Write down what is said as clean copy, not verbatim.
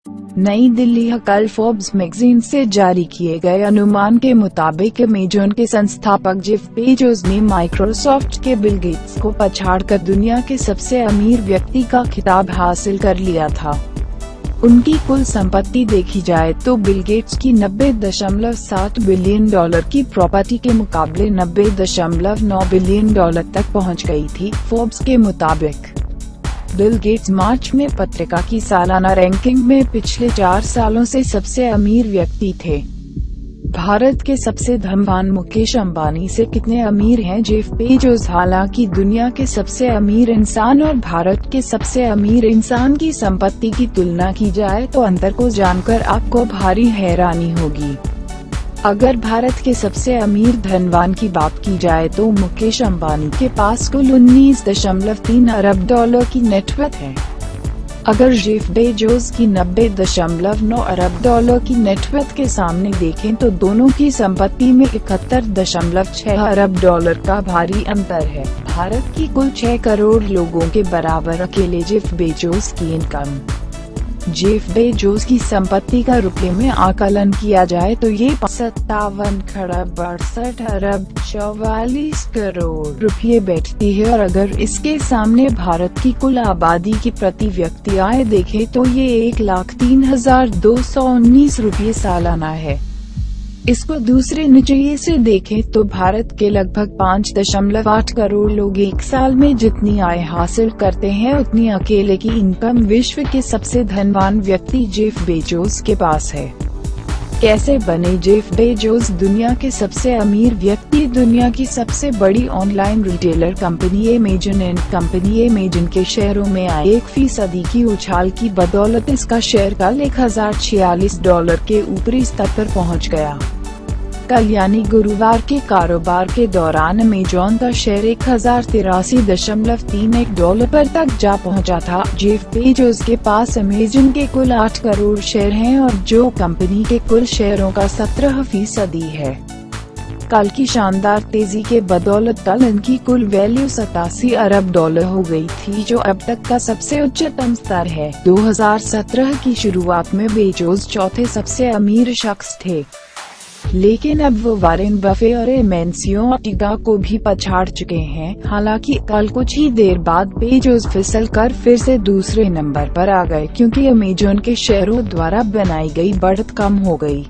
नई दिल्ली। कल Forbes magazine से जारी किए गए अनुमान के मुताबिक अमेजन के संस्थापक जेफ बेजोस ने माइक्रोसॉफ्ट के बिल गेट्स को पछाड़कर दुनिया के सबसे अमीर व्यक्ति का खिताब हासिल कर लिया था। उनकी कुल संपत्ति देखी जाए तो बिल गेट्स की $90.7 बिलियन की प्रॉपर्टी के मुकाबले $90.9 बिलियन तक पहुंच गई थी। फोर्ब्स के मुताबिक बिल गेट्स मार्च में पत्रिका की सालाना रैंकिंग में पिछले 4 सालों से सबसे अमीर व्यक्ति थे। भारत के सबसे धनवान मुकेश अंबानी से कितने अमीर हैं जेफ बेजोस? हालांकि दुनिया के सबसे अमीर इंसान और भारत के सबसे अमीर इंसान की संपत्ति की तुलना की जाए तो अंतर को जानकर आपको भारी हैरानी होगी। अगर भारत के सबसे अमीर धनवान की बात की जाए तो मुकेश अंबानी के पास कुल $19.3 अरब की नेटवर्थ है। अगर जेफ बेजोस की $90.9 अरब की नेटवर्थ के सामने देखें तो दोनों की संपत्ति में $71.6 अरब का भारी अंतर है। भारत की कुल 6 करोड़ लोगों के बराबर अकेले जेफ बेजोस की इनकम। जेफ बेजोस की संपत्ति का रुपये में आकलन किया जाए तो ये 57 खरब 62 अरब 44 करोड़ रुपये बैठती है, और अगर इसके सामने भारत की कुल आबादी की प्रति व्यक्ति आय देखें तो ये 1,03,219 रुपये सालाना है। इसको दूसरे नजरिए से देखें तो भारत के लगभग 5.8 करोड़ लोग एक साल में जितनी आय हासिल करते हैं उतनी अकेले की इनकम विश्व के सबसे धनवान व्यक्ति जेफ बेजोस के पास है। कैसे बने जेफ बेजोस दुनिया के सबसे अमीर व्यक्ति? दुनिया की सबसे बड़ी ऑनलाइन रिटेलर कंपनी अमेजन के शेयरों में आए 1% की उछाल की बदौलत इसका शेयर कल $1,046 के ऊपरी स्तर पर पहुंच गया। कल यानी गुरुवार के कारोबार के दौरान अमेजन का शेयर $1,083.31 पर तक जा पहुंचा था। जेफ बेजोस के पास अमेजन के कुल 8 करोड़ शेयर हैं और जो कंपनी के कुल शेयरों का 17% है। कल की शानदार तेजी के बदौलत कल इनकी कुल वैल्यू $87 अरब हो गई थी, जो अब तक का सबसे उच्चतम स्तर है। 2017 की शुरुआत में बेजोस चौथे सबसे अमीर शख्स थे, लेकिन अब वो वारेन बफे और एमेंसियो ऑर्टेगा को भी पछाड़ चुके हैं। हालांकि कल कुछ ही देर बाद बेजोस फिसल कर फिर से दूसरे नंबर पर आ गए, क्योंकि अमेजन के शेयरों द्वारा बनाई गई बढ़त कम हो गई।